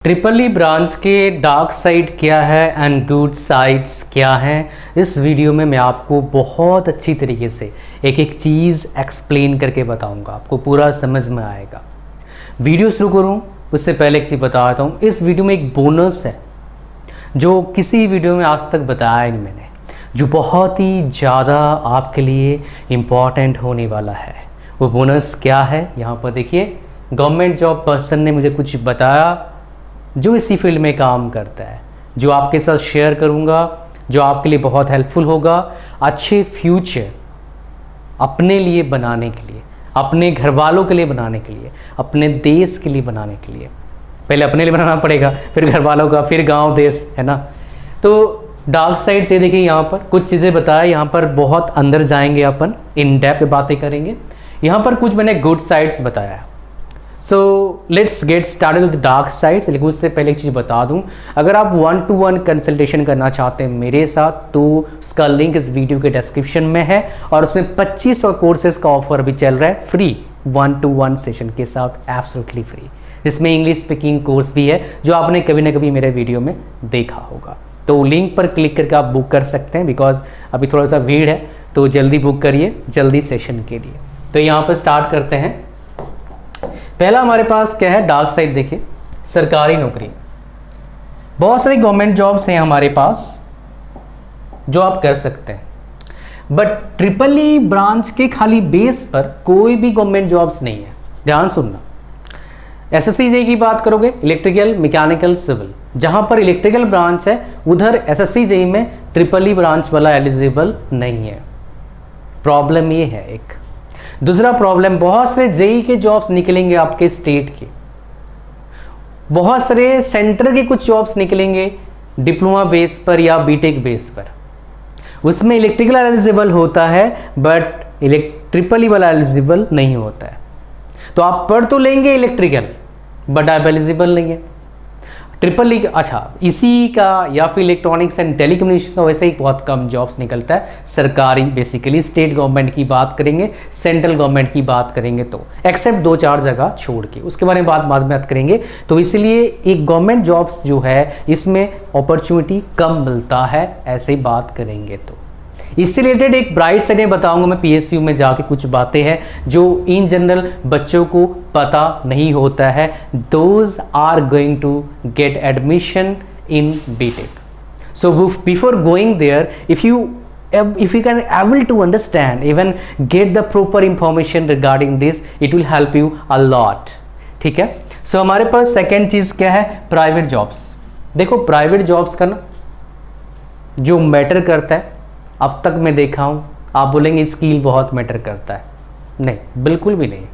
Triple E branch के dark side क्या है एंड गुड साइड्स क्या हैं, इस वीडियो में मैं आपको बहुत अच्छी तरीके से एक एक चीज़ एक्सप्लेन करके बताऊंगा, आपको पूरा समझ में आएगा। वीडियो शुरू करूं उससे पहले एक चीज़ बताता हूं, इस वीडियो में एक बोनस है जो किसी वीडियो में आज तक बताया नहीं मैंने, जो बहुत ही ज़्यादा आपके लिए इम्पॉर्टेंट होने वाला है। वो बोनस क्या है यहाँ पर देखिए। गवर्नमेंट जॉब पर्सन ने मुझे कुछ बताया जो इसी फील्ड में काम करता है, जो आपके साथ शेयर करूंगा, जो आपके लिए बहुत हेल्पफुल होगा अच्छे फ्यूचर अपने लिए बनाने के लिए, अपने घर वालों के लिए बनाने के लिए, अपने देश के लिए बनाने के लिए। पहले अपने लिए बनाना पड़ेगा, फिर घर वालों का, फिर गांव देश, है ना। तो डार्क साइड से देखिए यहाँ पर कुछ चीज़ें बताया, यहाँ पर बहुत अंदर जाएंगे, अपन इन डेप्थ बातें करेंगे। यहाँ पर कुछ मैंने गुड साइड्स बताया। So let's get started with dark sides. लेकिन उससे पहले एक चीज़ बता दूं, अगर आप 1-to-1 कंसल्टेशन करना चाहते हैं मेरे साथ तो उसका लिंक इस वीडियो के डिस्क्रिप्शन में है, और उसमें 2500 कोर्सेज का ऑफर भी चल रहा है, फ्री 1-to-1 सेशन के साथ, एब्सोल्युटली फ्री, जिसमें इंग्लिश स्पीकिंग कोर्स भी है जो आपने कभी ना कभी मेरे वीडियो में देखा होगा। तो लिंक पर क्लिक करके आप बुक कर सकते हैं, बिकॉज अभी थोड़ा सा भीड़ है, तो जल्दी बुक करिए, जल्दी सेशन के लिए। तो यहाँ पर स्टार्ट करते हैं। पहला हमारे पास क्या है, डार्क साइड देखिए, सरकारी नौकरी। बहुत सारी गवर्नमेंट जॉब्स हैं हमारे पास जो आप कर सकते हैं, बट ट्रिपल ई ब्रांच के खाली बेस पर कोई भी गवर्नमेंट जॉब्स नहीं है। ध्यान सुनना, एसएससी जेईई की बात करोगे, इलेक्ट्रिकल, मैकेनिकल, सिविल, जहां पर इलेक्ट्रिकल ब्रांच है उधर एसएससी जेईई में ट्रिपल ई ब्रांच वाला एलिजिबल नहीं है। प्रॉब्लम ये है एक। दूसरा प्रॉब्लम, बहुत सारे जेईई के जॉब्स निकलेंगे आपके स्टेट के, बहुत सारे सेंटर के कुछ जॉब्स निकलेंगे डिप्लोमा बेस पर या बीटेक बेस पर, उसमें इलेक्ट्रिकल एलिजिबल होता है बट ट्रिपल ई वाला एलिजिबल नहीं होता है। तो आप पढ़ तो लेंगे इलेक्ट्रिकल बट आप एलिजिबल नहीं है ट्रिपल ई। अच्छा, इसी का या फिर इलेक्ट्रॉनिक्स एंड टेलीकम्युनिकेशन का वैसे ही बहुत कम जॉब्स निकलता है सरकारी, बेसिकली स्टेट गवर्नमेंट की बात करेंगे, सेंट्रल गवर्नमेंट की बात करेंगे तो, एक्सेप्ट 2-4 जगह छोड़ के, उसके बारे में बाद में बात करेंगे। तो इसलिए एक गवर्नमेंट जॉब्स जो है इसमें अपॉर्चुनिटी कम मिलता है, ऐसे बात करेंगे तो। इससे रिलेटेड एक ब्राइट साइड में बताऊंगा मैं, पीएसयू में जाके कुछ बातें हैं जो इन जनरल बच्चों को पता नहीं होता है। Those are going to get admission in BTech. So before going there, if you can able to understand, even get the proper information regarding this, it will help you a lot। ठीक है। सो हमारे पास second चीज क्या है, private jobs. देखो private jobs का ना जो मैटर करता है, अब तक मैं देखा हूं, आप बोलेंगे स्किल बहुत मैटर करता है, नहीं, बिल्कुल भी नहीं।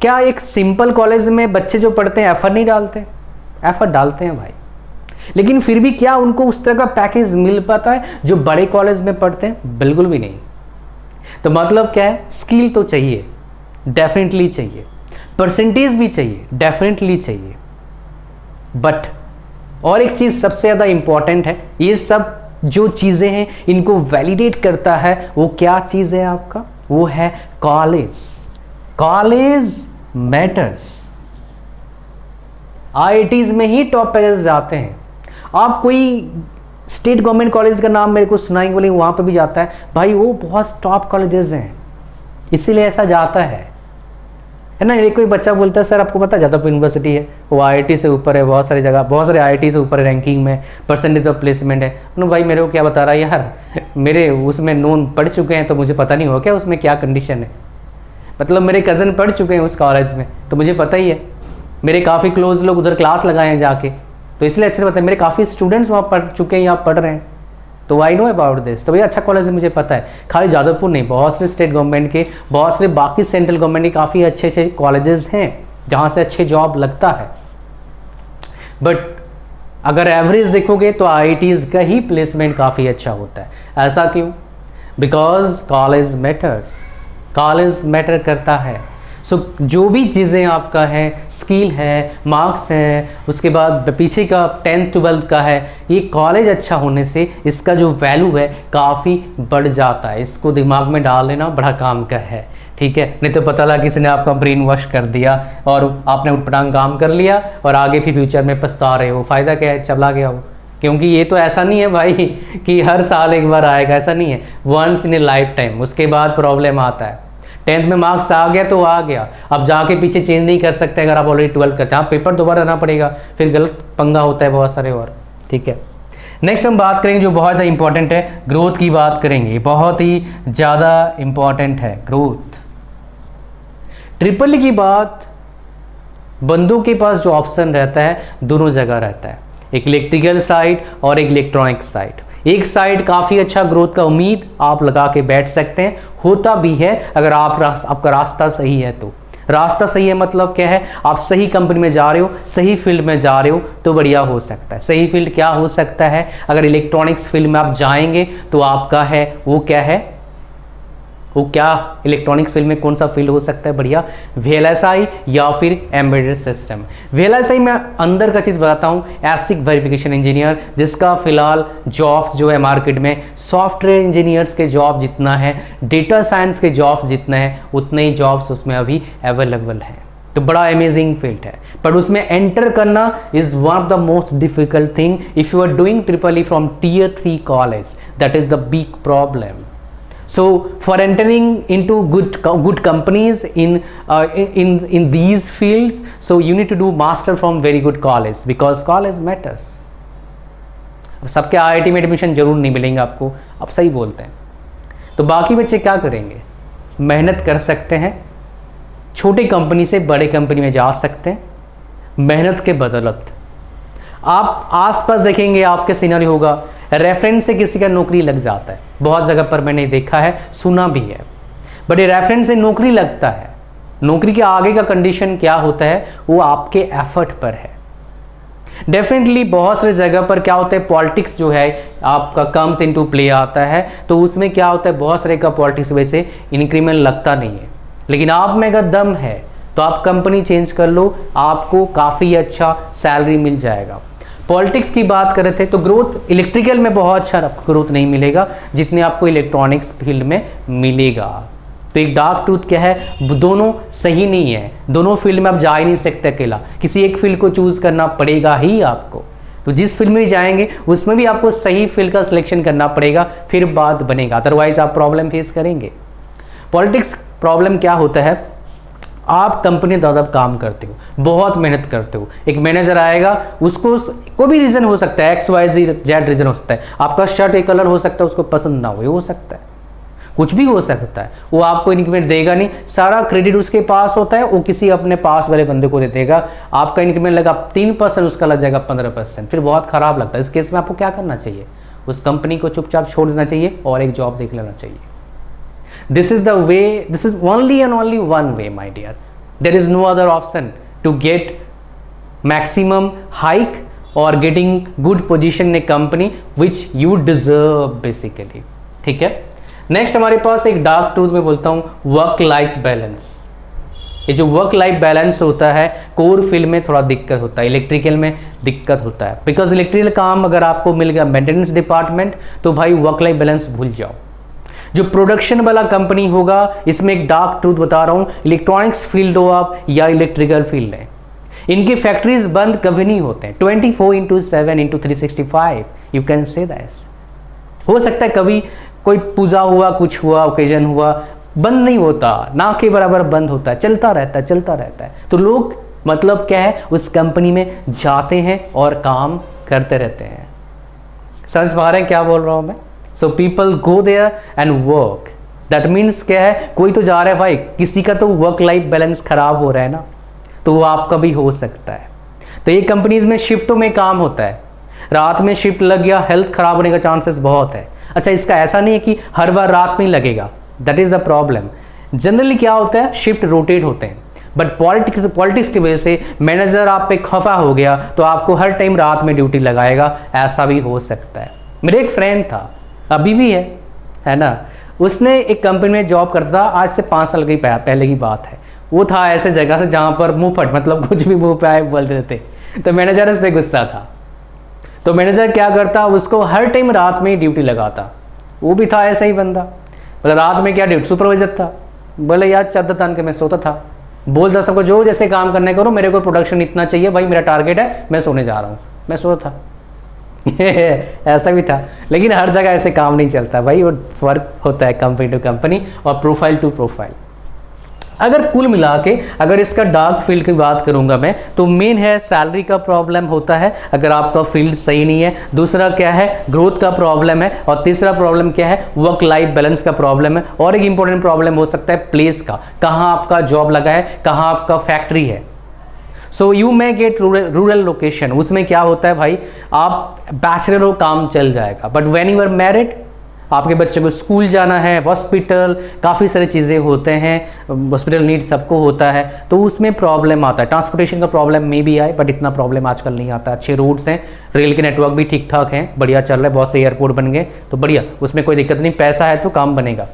क्या एक सिंपल कॉलेज में बच्चे जो पढ़ते हैं एफर्ट नहीं डालते? एफर्ट डालते हैं भाई, लेकिन फिर भी क्या उनको उस तरह का पैकेज मिल पाता है जो बड़े कॉलेज में पढ़ते हैं? बिल्कुल भी नहीं। तो मतलब क्या है, स्किल तो चाहिए, डेफिनेटली चाहिए, परसेंटेज भी चाहिए, डेफिनेटली चाहिए, बट और एक चीज सबसे ज्यादा इंपॉर्टेंट है, ये सब जो चीजें हैं इनको वैलिडेट करता है, वो क्या चीज है आपका, वो है कॉलेज। College matters. आईआईटीज में ही टॉप पैकेज जाते हैं। आप कोई स्टेट गवर्नमेंट कॉलेज का नाम मेरे को सुनाएंगे, बोलेंगे वहां पर भी जाता है, भाई वो बहुत टॉप कॉलेजेस हैं, इसीलिए ऐसा जाता है ना। एक कोई बच्चा बोलता है सर आपको पता है जादवपुर यूनिवर्सिटी है, वो आईआईटी से ऊपर है, बहुत सारी जगह, बहुत सारे आईआईटी से ऊपर रैंकिंग में, परसेंटेज ऑफ प्लेसमेंट है। भाई मेरे को क्या बता रहा है यार, मेरे उसमें नोन पढ़ चुके हैं तो मुझे पता नहीं हो क्या उसमें क्या कंडीशन है। मतलब मेरे कज़न पढ़ चुके हैं उस कॉलेज में तो मुझे पता ही है, मेरे काफ़ी क्लोज लोग उधर क्लास लगाए हैं जाके, तो इसलिए अच्छे से पता है, मेरे काफ़ी स्टूडेंट्स वहाँ पढ़ चुके हैं या पढ़ रहे हैं, तो आई नो अबाउट दिस। तो भैया अच्छा कॉलेज है, मुझे पता है। खाली जादवपुर नहीं, बहुत सारे स्टेट गवर्नमेंट के, बहुत सारे बाकी सेंट्रल गवर्नमेंट के काफ़ी अच्छे अच्छे कॉलेजेस हैं जहाँ से अच्छे जॉब लगता है। बट अगर एवरेज देखोगे तो आईआईटीज़ का ही प्लेसमेंट काफ़ी अच्छा होता है। ऐसा क्यों? Because college matters, college matter करता है। सो जो भी चीज़ें आपका है, स्किल है, मार्क्स हैं, उसके बाद पीछे का 10th-12th का है, ये कॉलेज अच्छा होने से इसका जो वैल्यू है काफ़ी बढ़ जाता है। इसको दिमाग में डाल लेना बड़ा काम का है। ठीक है, नहीं तो पता लगा किसी ने आपका ब्रेन वॉश कर दिया और आपने उटपटांग काम कर लिया और आगे फिर फ्यूचर में पछता रहे हो, फ़ायदा क्या है, चला गया हो। क्योंकि ये तो ऐसा नहीं है भाई कि हर साल एक बार आएगा, ऐसा नहीं है, once in a lifetime, उसके बाद प्रॉब्लम आता है। 10th में मार्क्स आ गया तो आ गया, अब जाके पीछे चेंज नहीं कर सकते अगर आप ऑलरेडी 12 करते हैं, हाँ पेपर दोबारा देना पड़ेगा, फिर गलत पंगा होता है बहुत सारे और। ठीक है, नेक्स्ट हम बात करेंगे जो बहुत ज़्यादा इंपॉर्टेंट है, ग्रोथ की बात करेंगे, बहुत ही ज़्यादा इंपॉर्टेंट है ग्रोथ। ट्रिपल की बात, बंदों के पास जो ऑप्शन रहता है दोनों जगह रहता है, एक इलेक्ट्रिकल साइड और एक इलेक्ट्रॉनिक साइड। एक साइड काफ़ी अच्छा ग्रोथ का उम्मीद आप लगा के बैठ सकते हैं, होता भी है अगर आपका रास्ता सही है तो। रास्ता सही है मतलब क्या है, आप सही कंपनी में जा रहे हो, सही फील्ड में जा रहे हो तो बढ़िया हो सकता है। सही फील्ड क्या हो सकता है, अगर इलेक्ट्रॉनिक्स फील्ड में आप जाएंगे तो आपका है वो क्या है, वो क्या इलेक्ट्रॉनिक्स फील्ड में कौन सा फील्ड हो सकता है बढ़िया, VLSI या फिर एम्बेडेड सिस्टम। VLSI में अंदर का चीज़ बताता हूँ, एसिक वेरिफिकेशन इंजीनियर, जिसका फिलहाल जॉब्स जो है मार्केट में सॉफ्टवेयर इंजीनियर्स के जॉब जितना है, डेटा साइंस के जॉब जितना है, उतने ही जॉब्स उसमें अभी अवेलेबल हैं। तो बड़ा अमेजिंग फील्ड है, पर उसमें एंटर करना is one of the most difficult thing if you are doing triple E from Tier 3 college, that is the big problem. So for entering into good companies in these fields, so you need to do master from very good college because college matters. सबके IIT में admission जरूर नहीं मिलेंगे आपको, आप सही बोलते हैं। तो बाकी बच्चे क्या करेंगे, मेहनत कर सकते हैं, छोटी कंपनी से बड़े कंपनी में जा सकते हैं, मेहनत के बदौलत। आप आसपास देखेंगे आपके सीनरी होगा, रेफरेंस से किसी का नौकरी लग जाता है, बहुत जगह पर मैंने देखा है, सुना भी है, बट ये रेफरेंस से नौकरी लगता है। नौकरी के आगे का कंडीशन क्या होता है, वो आपके एफर्ट पर है। डेफिनेटली बहुत सारी जगह पर क्या होता है, पॉलिटिक्स जो है आपका कम्स इनटू प्ले आता है, तो उसमें क्या होता है, बहुत सारे का पॉलिटिक्स वजह से इंक्रीमेंट लगता नहीं है। लेकिन आप में अगर दम है तो आप कंपनी चेंज कर लो, आपको काफ़ी अच्छा सैलरी मिल जाएगा। पॉलिटिक्स की बात कर रहे थे तो ग्रोथ इलेक्ट्रिकल में बहुत अच्छा ग्रोथ नहीं मिलेगा जितने आपको इलेक्ट्रॉनिक्स फील्ड में मिलेगा। तो एक डार्क ट्रूथ क्या है, दोनों सही नहीं है, दोनों फील्ड में आप जा ही नहीं सकते अकेला, किसी एक फील्ड को चूज करना पड़ेगा ही आपको। तो जिस फील्ड में जाएंगे उसमें भी आपको सही फील्ड का सिलेक्शन करना पड़ेगा, फिर बात बनेगा, अदरवाइज आप प्रॉब्लम फेस करेंगे। पॉलिटिक्स प्रॉब्लम क्या होता है, आप कंपनी ज़्यादा काम करते हो, बहुत मेहनत करते हो, एक मैनेजर आएगा, उसको कोई भी रीज़न हो सकता है, XYZ रीज़न हो सकता है, आपका शर्ट एक कलर हो सकता है, उसको पसंद ना हो सकता है, कुछ भी हो सकता है, वो आपको इंक्रीमेंट देगा नहीं, सारा क्रेडिट उसके पास होता है, वो किसी अपने पास वाले बंदे को दे देगा, आपका इंक्रीमेंट लगा 3%, उसका लग जाएगा 15%, फिर बहुत ख़राब लगता है। इस केस में आपको क्या करना चाहिए, उस कंपनी को चुपचाप छोड़ देना चाहिए और एक जॉब देख लेना चाहिए। This is the way, this is only and only one way, my dear. There is no other option to get maximum hike or getting good position in a company which you deserve basically. ठीक है, next हमारे पास एक dark truth में बोलता हूँ, work life balance. ये जो work life balance होता है कोर फील्ड में थोड़ा दिक्कत होता है, इलेक्ट्रिकल में दिक्कत होता है, बिकॉज इलेक्ट्रिकल काम अगर आपको मिल गया मेंटेनेंस डिपार्टमेंट तो भाई वर्क लाइफ बैलेंस भूल जाओ। जो प्रोडक्शन वाला कंपनी होगा, इसमें एक डार्क ट्रूथ बता रहा हूँ, इलेक्ट्रॉनिक्स फील्ड हो आप या इलेक्ट्रिकल फील्ड है, इनकी फैक्ट्रीज बंद कभी नहीं होते हैं, 24/7/365 यू कैन से दैट। हो सकता है कभी कोई पूजा हुआ, कुछ हुआ, ओकेजन हुआ, बंद नहीं होता, ना के बराबर बंद होता है, चलता रहता है, चलता रहता है। तो लोग मतलब क्या है, उस कंपनी में जाते हैं और काम करते रहते हैं। समझ पा रहे हैं क्या बोल रहा हूँ मैं? So people go there and work, that means क्या है, कोई तो जा रहा है भाई, किसी का तो वर्क लाइफ बैलेंस खराब हो रहा है ना, तो वो आपका भी हो सकता है। तो ये कंपनीज में शिफ्टों में काम होता है, रात में शिफ्ट लग गया, हेल्थ खराब होने का चांसेस बहुत है। अच्छा, इसका ऐसा नहीं है कि हर बार रात में ही लगेगा, that is the problem. Generally क्या होता है, शिफ्ट रोटेट होते हैं, बट पॉलिटिक्स की वजह से मैनेजर आप पे खफा हो गया तो आपको हर टाइम रात में ड्यूटी लगाएगा, ऐसा भी हो सकता है। मेरे एक फ्रेंड था, अभी भी है ना, उसने एक कंपनी में जॉब करता था, आज से 5 साल की पहले की बात है। वो था ऐसे जगह से जहाँ पर मुंह फट, मतलब कुछ भी मुंह पे आए बोल देते थे, तो मैनेजर उस पर गुस्सा था। तो मैनेजर क्या करता, उसको हर टाइम रात में ही ड्यूटी लगाता। वो भी था ऐसा ही बंदा, मतलब रात में क्या ड्यूटी, सुपरवाइजर था, बोले यार चादर तान के मैं सोता था। बोल था सबको जो जैसे काम करने करो, मेरे को प्रोडक्शन इतना चाहिए भाई, मेरा टारगेट है, मैं सोने जा रहा हूँ, मैं सोता था। ऐसा भी था, लेकिन हर जगह ऐसे काम नहीं चलता भाई, वो फर्क होता है कंपनी टू कंपनी और प्रोफाइल टू प्रोफाइल। अगर कुल मिला के अगर इसका डार्क फील्ड की बात करूंगा मैं, तो मेन है सैलरी का प्रॉब्लम होता है अगर आपका फील्ड सही नहीं है। दूसरा क्या है, ग्रोथ का प्रॉब्लम है। और तीसरा प्रॉब्लम क्या है, वर्क लाइफ बैलेंस का प्रॉब्लम है। और एक इंपॉर्टेंट प्रॉब्लम हो सकता है प्लेस का, कहाँ आपका जॉब लगा है, कहाँ आपका फैक्ट्री है। So you may gate rural location, उसमें क्या होता है भाई, आप बैचलर हो, काम चल जाएगा। But when you are married, आपके बच्चे को स्कूल जाना है, हॉस्पिटल, काफ़ी सारी चीज़ें होते हैं, हॉस्पिटल नीड सबको होता है, तो उसमें प्रॉब्लम आता है। ट्रांसपोर्टेशन का प्रॉब्लम में भी आए, बट इतना प्रॉब्लम आजकल नहीं आता। अच्छे रोड्स हैं, रेल के नेटवर्क भी ठीक ठाक हैं, बढ़िया चल रहा है, बहुत से एयरपोर्ट बन गए, तो बढ़िया, उसमें कोई दिक्कत नहीं, पैसा है तो काम बनेगा।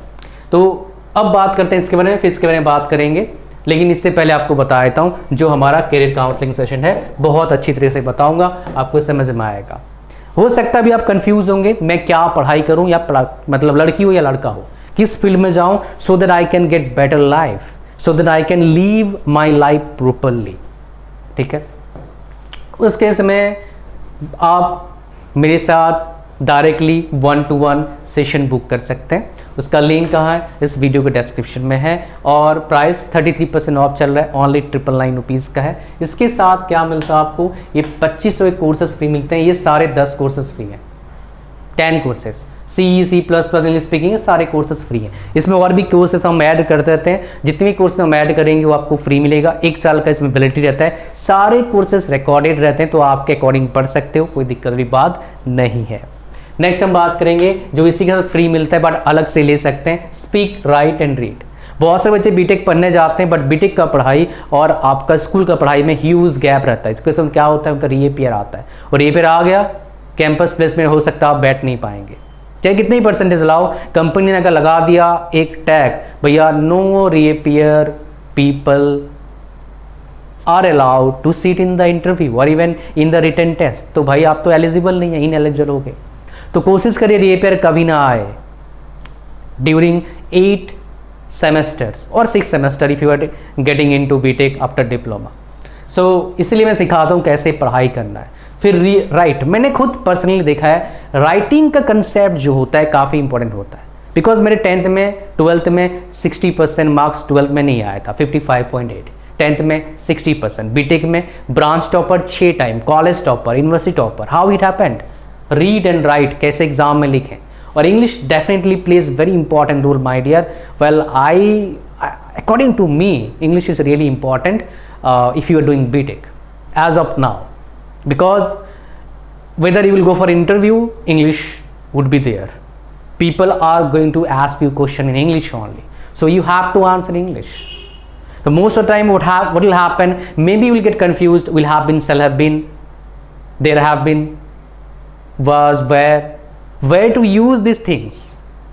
तो अब बात करते हैं इसके बारे में, फिर इसके बारे में बात करेंगे। लेकिन इससे पहले आपको बता देता हूँ, जो हमारा करियर काउंसलिंग सेशन है बहुत अच्छी तरह से बताऊँगा, आपको समझ में आएगा। हो सकता है अभी आप कंफ्यूज होंगे, मैं क्या पढ़ाई करूं, या मतलब लड़की हो या लड़का हो, किस फील्ड में जाऊं, so that I can get better life, so that I can leave my life properly. ठीक है, उस केस में आप मेरे साथ डायरेक्टली 1-to-1 सेशन बुक कर सकते हैं। उसका लिंक कहाँ है, इस वीडियो के डिस्क्रिप्शन में है। और प्राइस 33% ऑफ चल रहा है, ओनली 999 रुपीज़ का है। इसके साथ क्या मिलता है आपको, ये 2500 कोर्सेज फ्री मिलते हैं। ये सारे 10 कोर्सेज फ्री हैं, 10 कोर्सेज, C++, इंग्लिश स्पीकिंग, ये सारे कोर्सेज फ्री हैं। इसमें और भी कोर्सेज हम ऐड करते रहते हैं, जितने भी कोर्स हम ऐड करेंगे वो आपको फ्री मिलेगा। 1 साल का इसमें वैलिडिटी रहता है, सारे कोर्सेज रिकॉर्डेड रहते हैं, तो आपके अकॉर्डिंग पढ़ सकते हो, कोई दिक्कत की बात नहीं है। नेक्स्ट हम बात करेंगे जो इसी के साथ फ्री मिलता है बट अलग से ले सकते हैं, स्पीक, राइट एंड रीड। बहुत से बच्चे बीटेक पढ़ने जाते हैं, बट बीटेक का पढ़ाई और आपका स्कूल का पढ़ाई में ह्यूज गैप रहता है। इसके समय क्या होता है, उनका रीएपीआर आता है, और रीएपीआर आ गया, कैंपस प्लेसमेंट हो सकता है आप बैठ नहीं पाएंगे, चाहे कितने ही परसेंटेज लाओ। कंपनी ने अगर लगा दिया एक टैग, भैया no reappear people are allowed to sit in the interview और even in the written test, तो भाई आप तो एलिजिबल नहीं है, इनएलिजिबल हो गए। तो कोशिश करिए रीएपीआर कभी ना आए ड्यूरिंग 8 सेमेस्टर्स और 6 semester if you are getting into BTech after diploma. So इसलिए मैं सिखाता हूँ कैसे पढ़ाई करना है। फिर राइट, मैंने खुद पर्सनली देखा है, राइटिंग का कंसेप्ट जो होता है काफ़ी इंपॉर्टेंट होता है। बिकॉज मेरे 10th में 12th में 60% मार्क्स 12th में नहीं आया था, 55.8, 10th में 60%, बीटेक में branch topper 6 time, college topper, university topper. How it happened, read and write कैसे एग्जाम में लिखें। और English definitely plays very important role my dear. Well I according to me English is really important if you are doing BTech as of now, because whether you will go for interview, English would be there. People are going to ask you question in English only, so you have to answer English. So most of the time what will happen, maybe you will get confused, will have been, shall have been, there have been, was, where to use these things,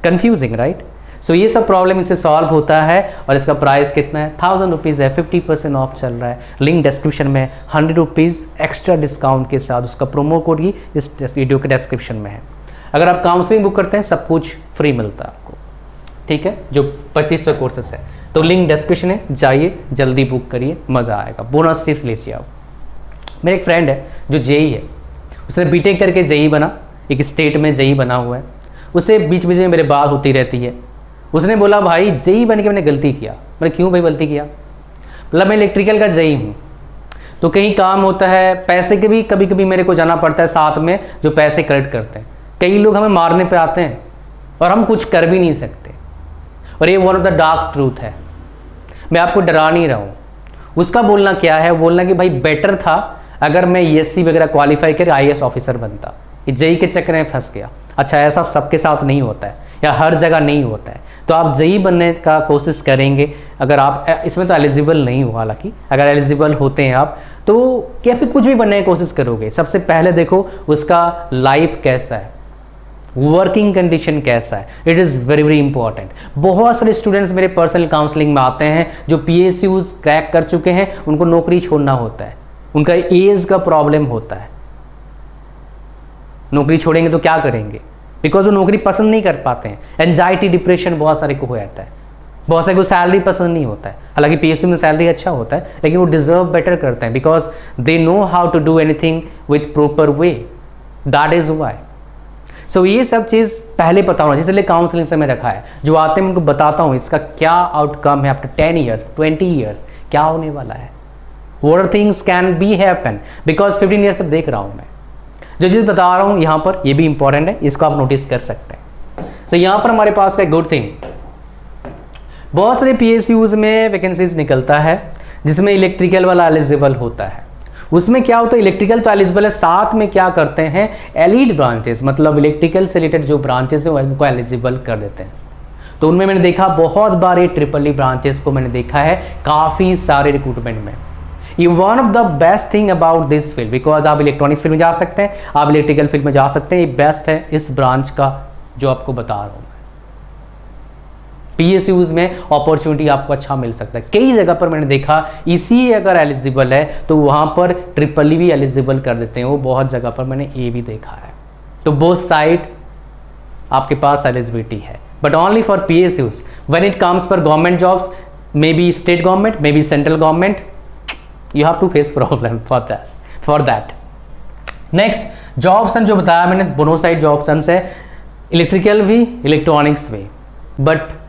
confusing, right? सो ये सब problem इससे solve होता है। और इसका price कितना है, 1000 rupees है, 50% ऑफ चल रहा है। लिंक डिस्क्रिप्शन में 100 रुपीज़ एक्स्ट्रा डिस्काउंट के साथ, उसका प्रोमो कोड ही इस वीडियो के डिस्क्रिप्शन में है। अगर आप काउंसलिंग बुक करते हैं सब कुछ फ्री मिलता है आपको, ठीक है, जो 2500 कोर्सेस है। तो लिंक डिस्क्रिप्शन है, जाइए जल्दी बुक करिए, मज़ा आएगा। बोनस टिप्स लीजिए आप। मेरे एक फ्रेंड है जो जेई है, उसने बीटेक करके जेई बना, एक स्टेट में जेई बना हुआ है। उससे बीच बीच में मेरे बात होती रहती है। उसने बोला भाई जेई बन के मैंने गलती किया। मैंने क्यों भाई गलती किया? मतलब मैं इलेक्ट्रिकल का जेई हूँ, तो कहीं काम होता है, पैसे के भी कभी कभी मेरे को जाना पड़ता है साथ में, जो पैसे कलेक्ट करते हैं। कई लोग हमें मारने पे आते हैं और हम कुछ कर भी नहीं सकते, और ये one of the dark truth है। मैं आपको डरा नहीं रहा हूँ। उसका बोलना क्या है, बोलना कि भाई बेटर था अगर मैं ESC वगैरह क्वालिफाई कर IAS ऑफिसर बनता। ये जेई के चक्कर में फंस गया। अच्छा, ऐसा सबके साथ नहीं होता है या हर जगह नहीं होता है। तो आप जेई बनने का कोशिश करेंगे, अगर आप इसमें तो एलिजिबल नहीं हो, हालांकि अगर एलिजिबल होते हैं आप, तो क्या फिर कुछ भी बनने की कोशिश करोगे। सबसे पहले देखो उसका लाइफ कैसा है, वर्किंग कंडीशन कैसा है, it is very very important. बहुत सारे स्टूडेंट्स मेरे पर्सनल काउंसलिंग में आते हैं जो PSUs क्रैक कर चुके हैं, उनको नौकरी छोड़ना होता है, उनका एज का प्रॉब्लम होता है। नौकरी छोड़ेंगे तो क्या करेंगे, बिकॉज वो नौकरी पसंद नहीं कर पाते हैं। एंजाइटी, डिप्रेशन बहुत सारे को हो जाता है। बहुत से को सैलरी पसंद नहीं होता है, हालांकि पीएसयू में सैलरी अच्छा होता है, लेकिन वो डिजर्व बेटर करते हैं because they know how to do anything with proper way, that is why. So ये सब चीज़ पहले पता होना, जिसलिए काउंसलिंग से मैं रखा है, जो आते हैं उनको बताता हूँ इसका क्या आउटकम है आफ्टर 10 ईयर्स 20 ईयर्स, क्या होने वाला है, what things can be happen, because 15 years से देख रहा हूँ मैं। जो चीज़ बता रहा हूँ यहाँ पर ये भी इंपॉर्टेंट है, इसको आप नोटिस कर सकते हैं। तो यहाँ पर हमारे पास है गुड थिंग, बहुत सारे पीएसयूज में वैकेंसीज निकलता है जिसमें इलेक्ट्रिकल वाला एलिजिबल होता है। उसमें क्या होता है, इलेक्ट्रिकल तो एलिजिबल है, साथ में क्या करते हैं एलीड ब्रांचेस, मतलब इलेक्ट्रिकल से रिलेटेड जो ब्रांचेस हैं उनको एलिजिबल कर देते हैं। तो उनमें मैंने देखा बहुत बार ये ट्रिपल ब्रांचेस को मैंने देखा है काफ़ी सारे रिक्रूटमेंट में। ये one of the best thing about this field, because आप इलेक्ट्रॉनिक्स फील्ड में जा सकते हैं, आप इलेक्ट्रिकल फील्ड में जा सकते हैं, ये बेस्ट है इस ब्रांच का जो आपको बता रहा हूँ। पीएसयूज में अपॉर्चुनिटी आपको अच्छा मिल सकता है, कई जगह पर मैंने देखा इसी अगर एलिजिबल है तो वहाँ पर ट्रिपल भी एलिजिबल कर देते हैं, वो बहुत जगह पर मैंने ये भी देखा है। तो बोथ साइड आपके पास एलिजिबिलिटी है, but only for PSUs. When it comes for government jobs, may be state government, may be central government, you have to face problem for that. Next job option जो बताया मैंने, दोनों side job option है, electrical भी electronics भी, but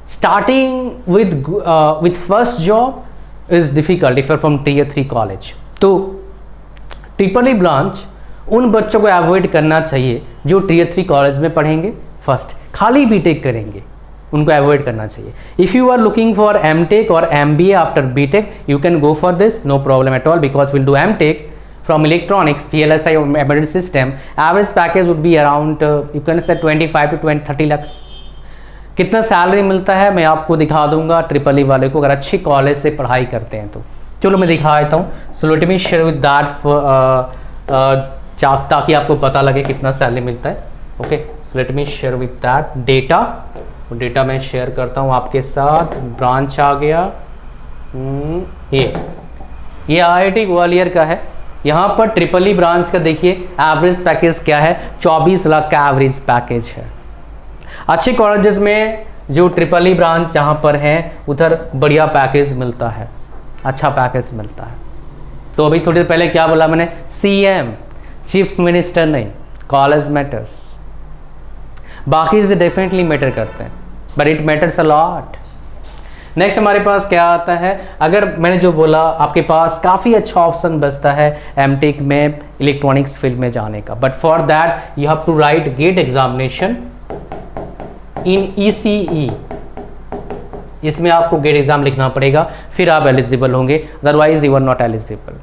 starting with first job is difficult if you're from tier 3 college। तो triple E branch उन बच्चों को अवॉइड करना चाहिए जो टियर 3 कॉलेज में पढ़ेंगे फर्स्ट, खाली बीटेक करेंगे, उनको अवॉइड करना चाहिए। If you are looking for MTech और MBA after BTech, you can go for this, no problem at all, because will do MTech from electronics, PLSI or embedded system, average package would be around you can say 25 to 30 lakhs। कितना salary मिलता है मैं आपको दिखा दूंगा triple E वाले को, अगर अच्छी कॉलेज से पढ़ाई करते हैं तो। चलो मैं दिखा देता हूँ, so let me share with that ताकि आपको पता लगे कितना सैलरी मिलता है। Okay, so let me share with that data मैं शेयर करता हूँ आपके साथ। ब्रांच आ गया, ये IIT ग्वालियर का है। यहाँ पर ट्रिपल ई ब्रांच का देखिए एवरेज पैकेज क्या है, 24 लाख का एवरेज पैकेज है। अच्छे कॉलेजेस में जो ट्रिपल ई ब्रांच जहाँ पर है उधर बढ़िया पैकेज मिलता है, अच्छा पैकेज मिलता है। तो अभी थोड़ी देर पहले क्या बोला मैंने, CM चीफ मिनिस्टर नहीं, कॉलेज मैटर्स, बाकी से डेफिनेटली मैटर करते हैं, but it matters a lot. Next हमारे पास क्या आता है, अगर मैंने जो बोला आपके पास काफ़ी अच्छा ऑप्शन बचता है एमटेक में इलेक्ट्रॉनिक्स फील्ड में जाने का, but for that you have to write GATE examination in ECE। इसमें आपको गेट एग्जाम लिखना पड़ेगा, फिर आप एलिजिबल होंगे, otherwise you are not eligible.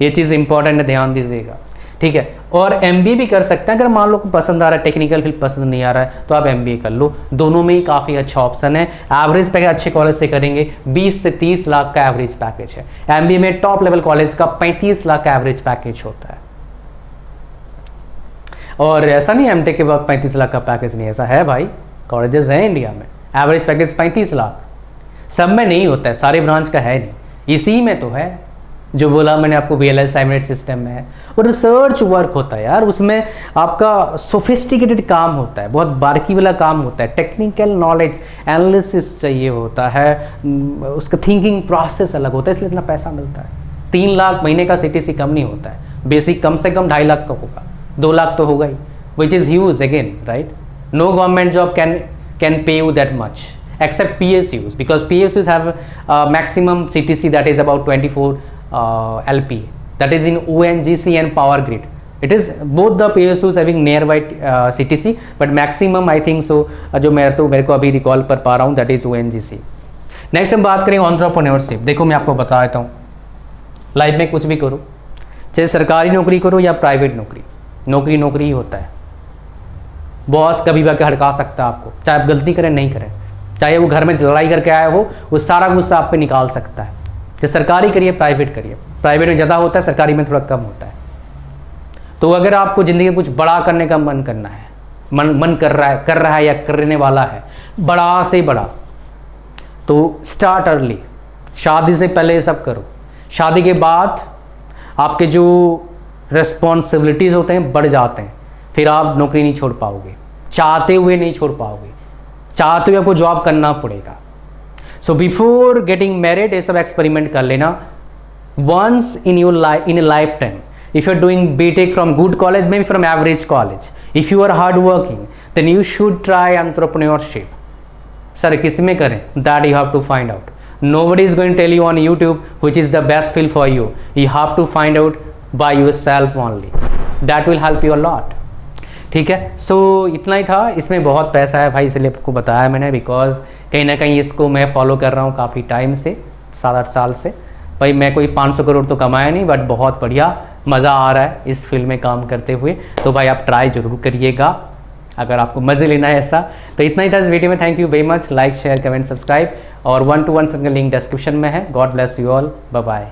ये चीज़ इंपॉर्टेंट है, ध्यान दीजिएगा, ठीक है। और MBA भी कर सकते हैं, अगर मान लो को पसंद आ रहा है, टेक्निकल फील्ड पसंद नहीं आ रहा है तो आप MBA कर लो, दोनों में ही काफ़ी अच्छा ऑप्शन है। एवरेज पैकेज अच्छे कॉलेज से करेंगे 20 से 30 लाख का एवरेज पैकेज है। MBA में टॉप लेवल कॉलेज का 35 लाख का एवरेज पैकेज होता है। और ऐसा नहीं एमटेक के बाद 35 लाख का पैकेज नहीं, ऐसा है भाई, कॉलेजेस हैं इंडिया में एवरेज पैकेज 35 लाख, सब में नहीं होता है, सारे ब्रांच का है नहीं, इसी में तो है जो बोला मैंने आपको VLSI एम्बेडेड सिस्टम में है। और रिसर्च वर्क होता है यार, उसमें आपका सोफिस्टिकेटेड काम होता है, बहुत बारीकी वाला काम होता है, टेक्निकल नॉलेज एनालिसिस चाहिए होता है, उसका थिंकिंग प्रोसेस अलग होता है, इसलिए इतना पैसा मिलता है। 3 लाख महीने का CTC कम नहीं होता है, बेसिक कम से कम 2.5 लाख का होगा, 2 लाख तो होगा ही, which is huge again, right. No government job can pay you that much except PSUs, because PSUs have maximum CTC that is about 24 LP, that is in ONGC and Power Grid. It is both the PSUs having nearby CTC, but maximum I think so जो मेरे को अभी recall कर पा रहा हूँ that is ONGC। Next हम बात करें एंटरप्रेन्योरशिप। देखो मैं आपको बता देता हूँ, लाइफ में कुछ भी करो, चाहे सरकारी नौकरी करो या प्राइवेट नौकरी, नौकरी ही होता है। बॉस कभी भी हड़का सकता है आपको, चाहे आप गलती करें नहीं करें, चाहे वो घर में लड़ाई करके आया हो, वो सारा गुस्सा आप पे निकाल सकता है। तो सरकारी करिए, प्राइवेट करिए, प्राइवेट में ज़्यादा होता है, सरकारी में थोड़ा कम होता है। तो अगर आपको ज़िंदगी में कुछ बड़ा करने का मन करना है, मन कर रहा है या करने वाला है बड़ा से बड़ा, तो स्टार्ट अर्ली, शादी से पहले ये सब करो। शादी के बाद आपके जो रिस्पॉन्सिबिलिटीज़ होते हैं बढ़ जाते हैं, फिर आप नौकरी नहीं छोड़ पाओगे, चाहते हुए नहीं छोड़ पाओगे, चाहते हुए आपको जॉब करना पड़ेगा। सो बिफोर गेटिंग मैरिड ये सब एक्सपेरिमेंट कर लेना once in your life, in lifetime. If you're doing BTech from good college, maybe from average college, if you are hard working, then you should try entrepreneurship. Sir किस में करें? That you have to find out. Nobody is going to tell you on YouTube which is the best field for you. You have to find out by yourself only. That will help you a lot. ठीक है, सो इतना ही था. इसमें बहुत पैसा है भाई, इसलिए आपको बताया मैंने, बिकॉज कहीं ना कहीं इसको मैं फॉलो कर रहा हूँ काफ़ी टाइम से, 7-8 साल से. भाई मैं कोई 500 करोड़ तो कमाया नहीं, बट बहुत बढ़िया मज़ा आ रहा है इस फील्ड में काम करते हुए. तो भाई आप ट्राई ज़रूर करिएगा अगर आपको मज़े लेना है ऐसा. तो इतना ही था इस वीडियो में. Thank you very much. Like share comment subscribe, और 1-to-1 संग लिंक डिस्क्रिप्शन में है. God bless you all. Bye bye.